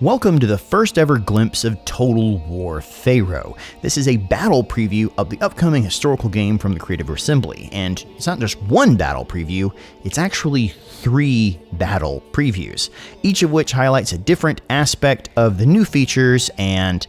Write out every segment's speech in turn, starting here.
Welcome to the first ever glimpse of Total War PHARAOH. This is a battle preview of the upcoming historical game from the Creative Assembly, and it's not just one battle preview, it's actually 3 battle previews, each of which highlights a different aspect of the new features and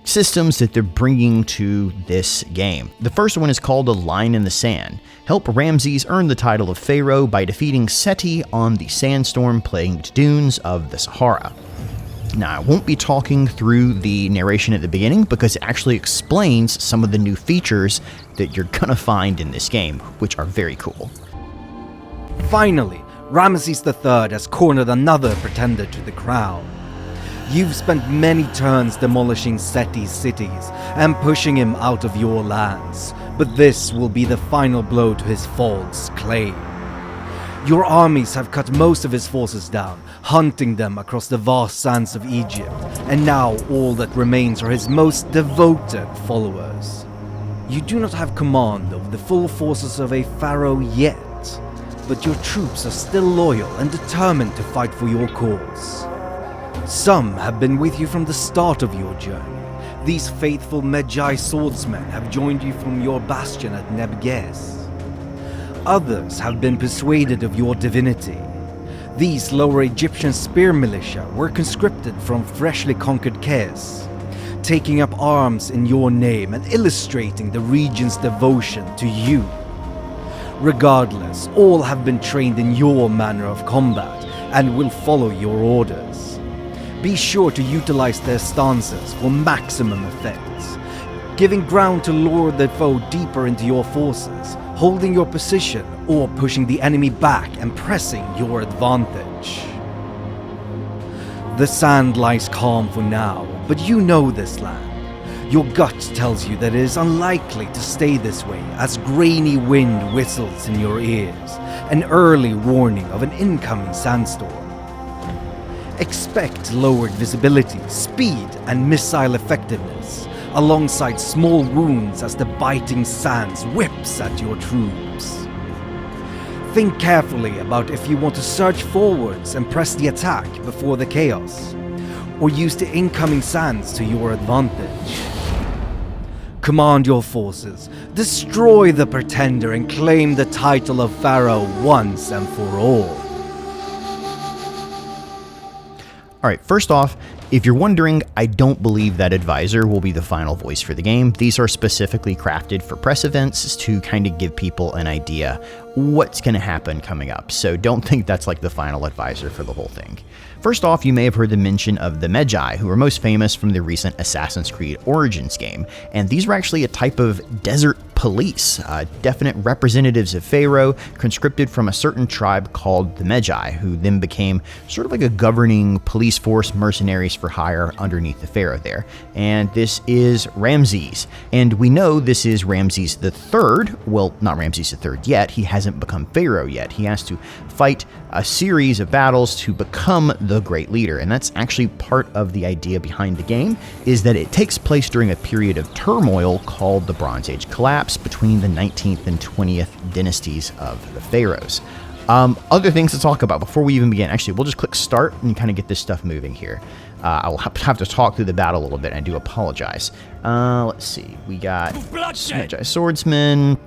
systems that they're bringing to this game. The first one is called A Line in the Sand. Help Ramses earn the title of Pharaoh by defeating Seti on the Sandstorm plagued dunes of the Sahara. Now, I won't be talking through the narration at the beginning because it actually explains some of the new features that you're gonna find in this game, which are very cool. Finally, Ramses III has cornered another pretender to the crown. You've spent many turns demolishing Seti's cities and pushing him out of your lands, but this will be the final blow to his false claim. Your armies have cut most of his forces down, hunting them across the vast sands of Egypt, and now all that remains are his most devoted followers. You do not have command of the full forces of a pharaoh yet, but your troops are still loyal and determined to fight for your cause. Some have been with you from the start of your journey. These faithful Magi swordsmen have joined you from your bastion at Nebges. Others have been persuaded of your divinity. These lower Egyptian spear militia were conscripted from freshly conquered Kes, taking up arms in your name and illustrating the region's devotion to you. Regardless, all have been trained in your manner of combat and will follow your orders. Be sure to utilize their stances for maximum effect, giving ground to lure the foe deeper into your forces, holding your position or pushing the enemy back and pressing your advantage. The sand lies calm for now, but you know this land. Your gut tells you that it is unlikely to stay this way as grainy wind whistles in your ears, an early warning of an incoming sandstorm. Expect lowered visibility, speed, and missile effectiveness, alongside small wounds as the biting sands whips at your troops. Think carefully about if you want to surge forwards and press the attack before the chaos, or use the incoming sands to your advantage. Command your forces, destroy the pretender, and claim the title of Pharaoh once and for all. Alright, first off, if you're wondering, I don't believe that Advisor will be the final voice for the game. These are specifically crafted for press events to kind of give people an idea what's going to happen coming up. So don't think that's like the final Advisor for the whole thing. First off, you may have heard the mention of the Magi, who are most famous from the recent Assassin's Creed Origins game, and these were actually a type of desert police, definite representatives of Pharaoh, conscripted from a certain tribe called the Magi, who then became sort of like a governing police force, mercenaries for hire underneath the Pharaoh there. And this is Ramses, and we know this is Ramses III. Well, not Ramses III yet, he hasn't become Pharaoh yet. He has to fight a series of battles to become the great leader, and that's actually part of the idea behind the game, is that it takes place during a period of turmoil called the Bronze Age collapse between the 19th and 20th dynasties of the pharaohs. Other things to talk about before we even begin. Actually, we'll just click start and kind of get this stuff moving here. I'll have to talk through the battle a little bit, and I do apologize. Let's see, we got Magi swordsmen,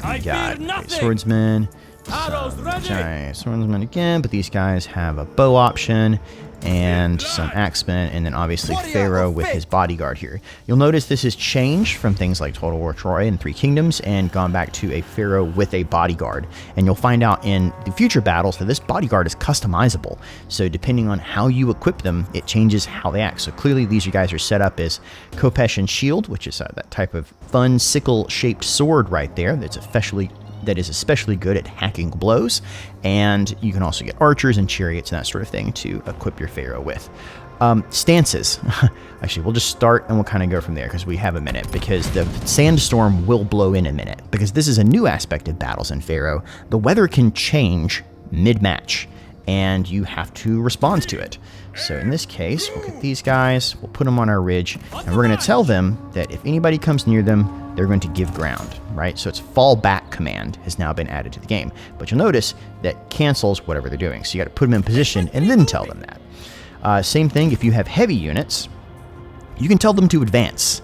we got great swordsmen, Magi swordsmen again, but these guys have a bow option and some axemen, and then obviously Pharaoh with his bodyguard here. You'll notice this has changed from things like Total War Troy and Three Kingdoms and gone back to a Pharaoh with a bodyguard. And you'll find out in the future battles that this bodyguard is customizable. So depending on how you equip them, it changes how they act. So clearly these guys are set up as Kopesh and Shield, which is that type of fun sickle-shaped sword right there that is especially good at hacking blows, and you can also get archers and chariots and that sort of thing to equip your Pharaoh with. Stances. Actually, we'll just start and we'll kind of go from there because we have a minute, because the sandstorm will blow in a minute, because this is a new aspect of battles in Pharaoh. The weather can change mid-match, and you have to respond to it. So in this case, we'll get these guys, we'll put them on our ridge, and we're going to tell them that if anybody comes near them, they're going to give ground, right? So it's fall back command has now been added to the game. But you'll notice that cancels whatever they're doing. So you got to put them in position and then tell them that. Same thing if you have heavy units, you can tell them to advance.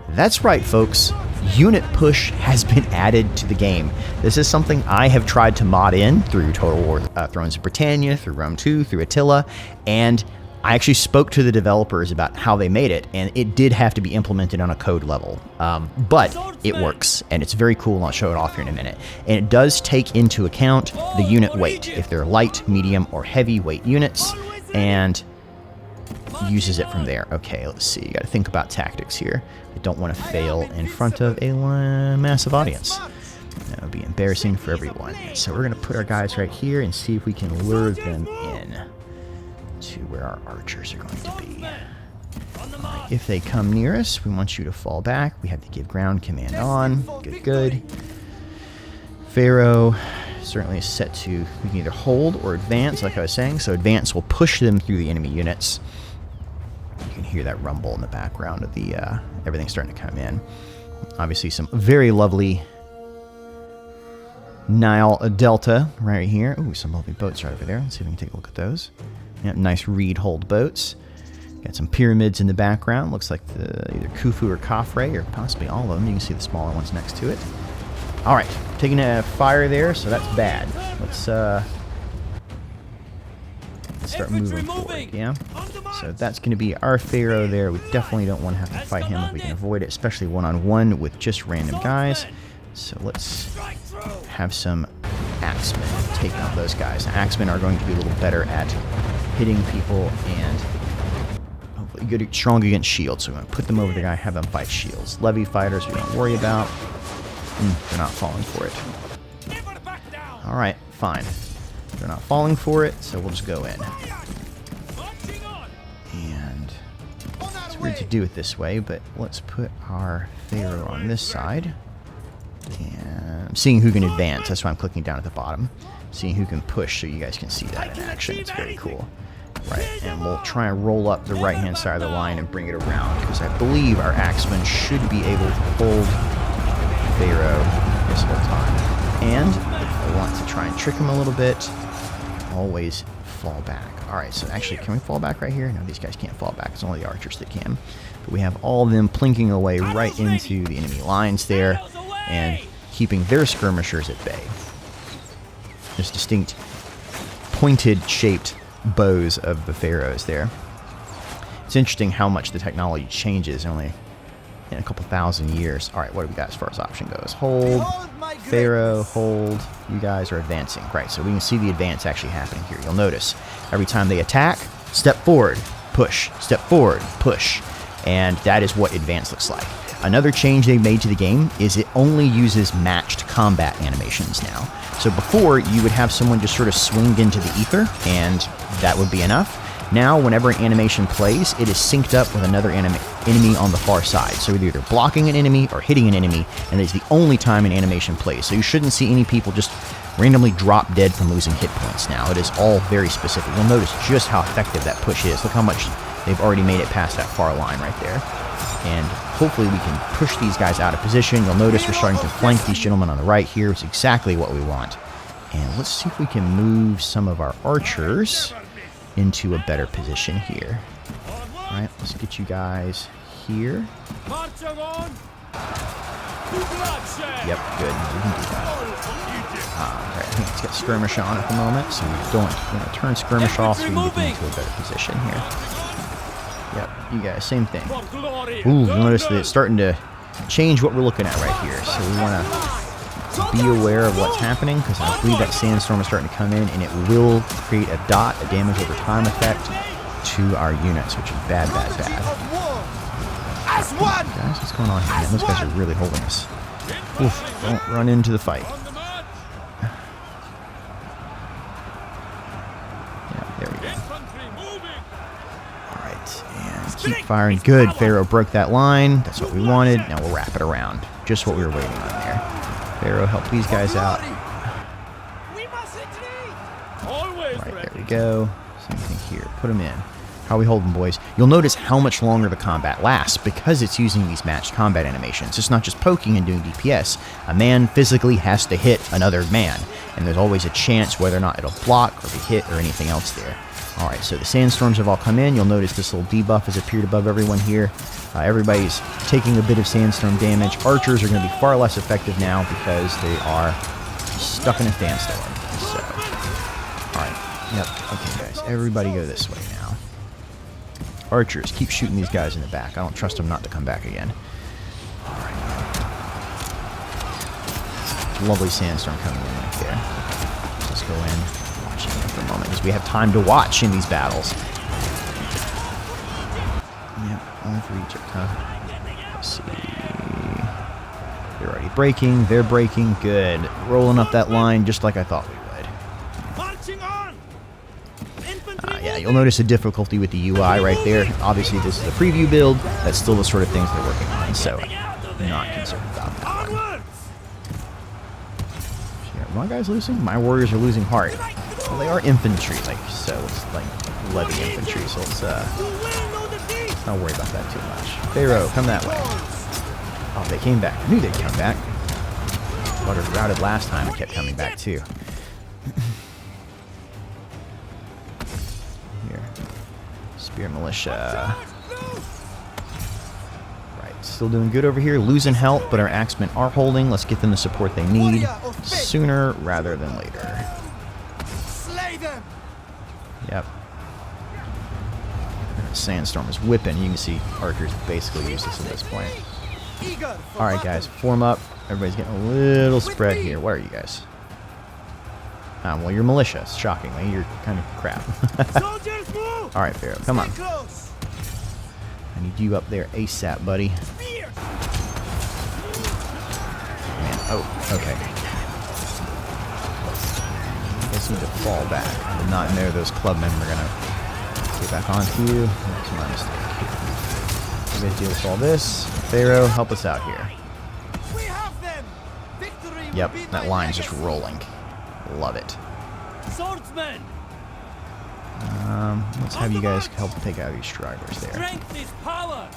That's right, folks. Unit push has been added to the game. This is something I have tried to mod in through Total War Thrones of Britannia, through Rome 2, through Attila, and I actually spoke to the developers about how they made it, and it did have to be implemented on a code level. But it works, and it's very cool, and I'll show it off here in a minute. And it does take into account the unit weight, if they're light, medium, or heavy weight units, and uses it from there. Okay, let's see. You got to think about tactics here. I don't want to fail in front of a massive audience. That would be embarrassing for everyone. So we're going to put our guys right here and see if we can lure them in to where our archers are going to be. If they come near us, we want you to fall back. We have to give ground command on. Good, good. Pharaoh certainly is set to, we can either hold or advance, like I was saying. So advance will push them through the enemy units. You can hear that rumble in the background of the everything starting to come in. Obviously some very lovely Nile Delta right here. Ooh, some lovely boats right over there. Let's see if we can take a look at those. Yep, nice reed hold boats. Got some pyramids in the background. Looks like either Khufu or Khafre, or possibly all of them. You can see the smaller ones next to it. All right, taking a fire there, so that's bad. Let's start moving forward. Yeah. So that's going to be our Pharaoh there. We definitely don't want to have to fight him if we can avoid it, especially one-on-one with just random guys. So let's have some axemen take out those guys. Axemen are going to be a little better at hitting people and hopefully good, strong against shields. So we're going to put them over the guy, have them fight shields. Levy fighters we don't worry about. They're not falling for it. All right, fine. They're not falling for it, so we'll just go in. And it's weird to do it this way, but let's put our Pharaoh on this side. And I'm seeing who can advance. That's why I'm clicking down at the bottom. Seeing who can push so you guys can see that in action. It's very cool. Right, and we'll try and roll up the right-hand side of the line and bring it around, because I believe our axemen should be able to hold Pharaoh this whole time. And if I want to try and trick him a little bit, always fall back. Alright, so actually, can we fall back right here? No, these guys can't fall back. It's only the archers that can. But we have all of them plinking away right into the enemy lines there and keeping their skirmishers at bay. There's distinct pointed-shaped bows of the pharaohs there. It's interesting how much the technology changes only in a couple thousand years. Alright, what do we got as far as option goes? Hold, Pharaoh, hold. You guys are advancing. Right, so we can see the advance actually happening here. You'll notice every time they attack, step forward, push, step forward, push. And that is what advance looks like. Another change they made to the game is it only uses matched combat animations now. So before, you would have someone just sort of swing into the ether, and that would be enough. Now, whenever an animation plays, it is synced up with another enemy on the far side. So you're either blocking an enemy or hitting an enemy, and it's the only time an animation plays. So you shouldn't see any people just randomly drop dead from losing hit points now. It is all very specific. You'll notice just how effective that push is. Look how much they've already made it past that far line right there. And hopefully we can push these guys out of position. You'll notice we're starting to flank these gentlemen on the right here. It's exactly what we want. And let's see if we can move some of our archers into a better position here. Alright, let's get you guys here. Yep, good. We can do that. Alright, I think it's got skirmish on at the moment, so we're going to turn skirmish off so we can get into a better position here. Yep, you guys, same thing. Ooh, you'll notice that it's starting to change what we're looking at right here. So we want to be aware of what's happening, because I believe that Sandstorm is starting to come in, and it will create a damage over time effect to our units, which is bad, bad, bad. Guys, what's going on here? Man, those guys are really holding us. Oof, don't run into the fight. Yeah, there we go. Alright, and keep firing. Good, Pharaoh broke that line. That's what we wanted. Now we'll wrap it around. Just what we were waiting on there. Pharaoh, help these guys out. Right, there we go. Same thing here. Put them in. How are we holding, boys? You'll notice how much longer the combat lasts because it's using these matched combat animations. It's not just poking and doing DPS. A man physically has to hit another man, and there's always a chance whether or not it'll block or be hit or anything else there. Alright, so the Sandstorms have all come in. You'll notice this little debuff has appeared above everyone here. Everybody's taking a bit of Sandstorm damage. Archers are going to be far less effective now because they are stuck in a Sandstorm. So, alright. Yep. Okay, guys. Everybody go this way now. Archers, keep shooting these guys in the back. I don't trust them not to come back again. Alright. Lovely Sandstorm coming in right there. Just go in. Watch it for a moment because we have time to watch in these battles. Yep. All for Egypt, huh? Let's see. They're already breaking. They're breaking. Good. Rolling up that line just like I thought we would. Yeah, you'll notice a difficulty with the UI right there. Obviously, this is a preview build. That's still the sort of things they're working on, so I'm not concerned about that one. Yeah, my guys losing? My warriors are losing heart. Well, they are infantry, so it's like levy infantry, so let's not worry about that too much. Pharaoh, come that way. Oh, they came back. I knew they'd come back. Butter routed last time and kept coming back too. Here. Spear militia. Right, still doing good over here. Losing health, but our axemen are holding. Let's get them the support they need sooner rather than later. Yep. Sandstorm is whipping. You can see archers basically useless at this point. Alright guys, form up. Everybody's getting a little spread here. What are you guys? Well, you're militia. Shockingly, you're kind of crap. Alright, Pharaoh, come on. I need you up there ASAP, buddy. Man, oh, okay. You guys need to fall back. I did not know those clubmen were gonna get back onto you. That's my mistake. You guys deal with all this. Pharaoh, help us out here. Yep, that line's just rolling. Love it. Swordsman. Let's have you guys help take out these strivers there. Strength is power.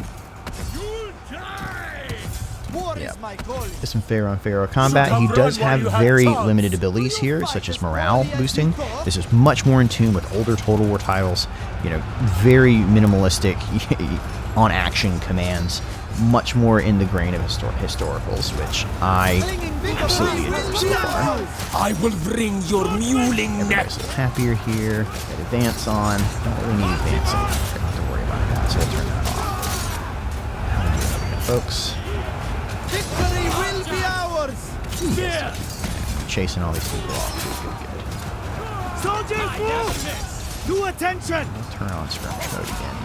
Yep. Just some Pharaoh on Pharaoh combat. He does have very limited abilities here, such as morale boosting. This is much more in tune with older Total War titles. You know, very minimalistic on action commands. Much more in the grain of historicals, which I absolutely adore so far. I will bring your mewling neck. Everybody's a little happier here. Got advance on. Don't really need advancing. I don't have to worry about that, so we'll turn that off. How do you do, folks? Victory will be ours. Yes. Chasing all these people off. Good, good. Soldiers, move! To attention! I'll turn on skirmish mode again.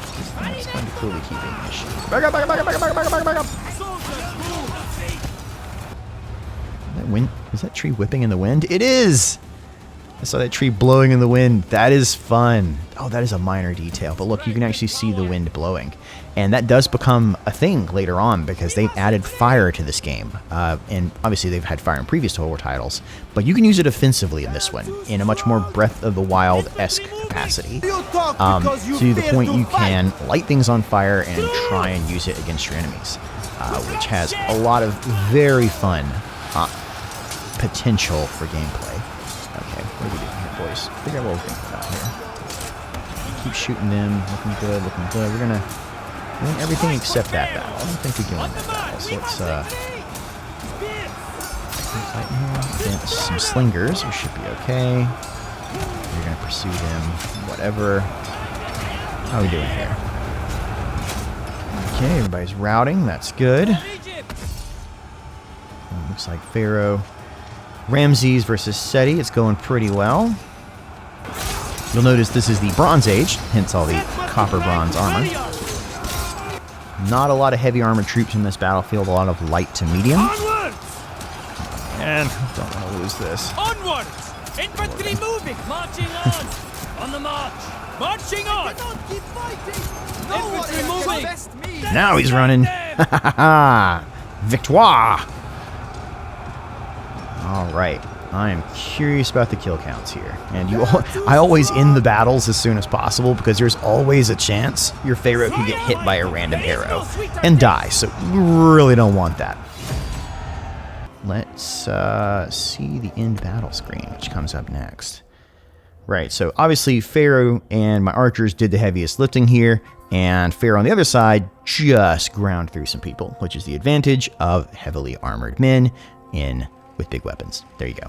It's going to clearly keep being an issue. Back up, back up, back up, back up, back up, back up, back up! That wind, is that tree whipping in the wind? It is! I saw that tree blowing in the wind. That is fun. Oh, that is a minor detail. But look, you can actually see the wind blowing. And that does become a thing later on because they've added fire to this game. And obviously they've had fire in previous Total War titles. But you can use it offensively in this one in a much more Breath of the Wild-esque capacity. To the point you can light things on fire and try and use it against your enemies. Which has a lot of very fun potential for gameplay. Okay, what are we doing here, boys? Figure out what we're thinking about here. Keep shooting them. Looking good, looking good. We're gonna win everything except that battle. I don't think we can win that battle, so let's fight here. Advance some slingers. We should be okay. We're gonna pursue them. Whatever. How are we doing here? Okay, everybody's routing. That's good. Looks like Pharaoh Ramses versus Seti. It's going pretty well. You'll notice this is the Bronze Age, hence all the copper bronze armor. Not a lot of heavy armored troops in this battlefield, a lot of light to medium. And don't want to lose this. Onwards! Infantry moving! Marching on! On the march! Marching on! Infantry moving! Now he's running. Victoire! Alright. I am curious about the kill counts here. And I always end the battles as soon as possible because there's always a chance your Pharaoh could get hit by a random arrow and die. So we really don't want that. Let's see the end battle screen, which comes up next. Right, so obviously Pharaoh and my archers did the heaviest lifting here, and Pharaoh on the other side just ground through some people, which is the advantage of heavily armored men with big weapons. There you go.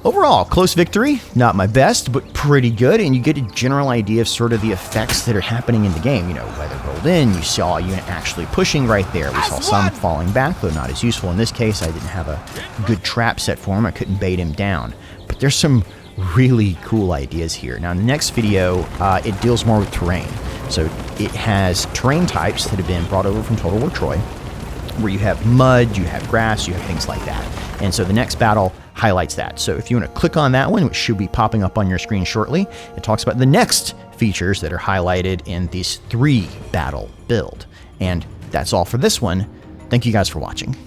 Overall, close victory. Not my best, but pretty good, and you get a general idea of sort of the effects that are happening in the game. You know, weather rolled in, you saw a unit actually pushing right there. We saw some falling back, though not as useful in this case. I didn't have a good trap set for him. I couldn't bait him down. But there's some really cool ideas here. Now, in the next video, it deals more with terrain. So it has terrain types that have been brought over from Total War Troy, where you have mud, you have grass, you have things like that. And so the next battle highlights that. So if you want to click on that one, which should be popping up on your screen shortly, it talks about the next features that are highlighted in these 3 battle build. And that's all for this one. Thank you guys for watching.